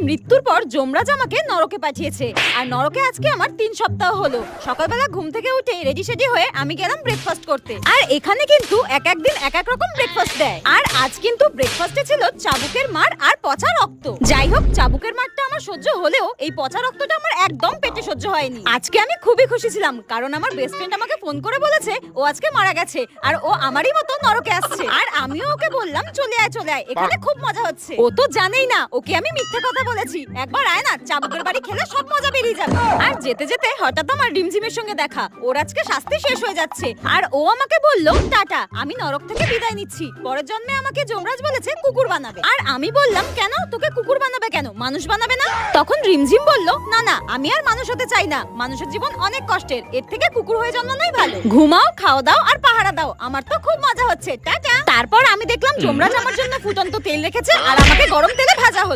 মৃত্যুর পর যমরাজ আমাকে নরকে পাঠিয়েছে। আর নরকে আজকে আমার 3 সপ্তাহ হলো। সকালবেলা ঘুম থেকে উঠে রেডি সেডি হয়ে আমি গেলাম ব্রেকফাস্ট করতে। আর এখানে কিন্তু এক এক দিন এক এক রকম ব্রেকফাস্ট দেয়। আর আজ কিন্তু ব্রেকফাস্টে ছিল চাবুকের মার আর পচা রক্ত। যাই হোক, চাবুকের মারটা আমার সহ্য হলেও এই পচা রক্তটা আমার একদম পেটে সহ্য হয়নি। আজকে আমি খুবই খুশি ছিলাম, কারণ আমার বেস্ট ফ্রেন্ড আমাকে ফোন করে বলেছে ও আজকে মারা গেছে আর ও আমারই মতো নরকে আসছে। আর আমিও ওকে বললাম চলে আয় চলে আয়, এখানে খুব মজা হচ্ছে। ও তো জানেই না ওকে আমি মিথ্যে কথা বলেছি। একবার আয় না, চাবুকের বাড়ি খেলে সব মজা বেরিয়ে যাবে। আর যেতে যেতে হঠাৎ আমার রিমঝিমের সঙ্গে দেখা। ওর আজকে শাস্তি শেষ হয়ে যাচ্ছে আর ও আমাকে বলল টাটা, আমি নরক থেকে বিদায় নিচ্ছি। পরের জন্মে আমাকে যমরাজ বলেছে কুকুর বানাবে। আর আমি বললাম কেন, তোকে কুকুর বানাবে কেন, মানুষ বানাবে না? তখন রিমঝিম বলল না না, আমি আর মানুষ হতে চাই না। মানুষের জীবন অনেক কষ্টের, এর থেকে কুকুর হয়ে জন্মানোই ভালো। ঘুমাও, খাও দাও আর পাহারা দাও, আমার তো খুব মজা হচ্ছে, টাটা। তারপর আমি দেখলাম যমরাজ আমার জন্য ফুটন্ত তেল রেখেছে আর আমাকে গরম তেলে ভাজা হলো।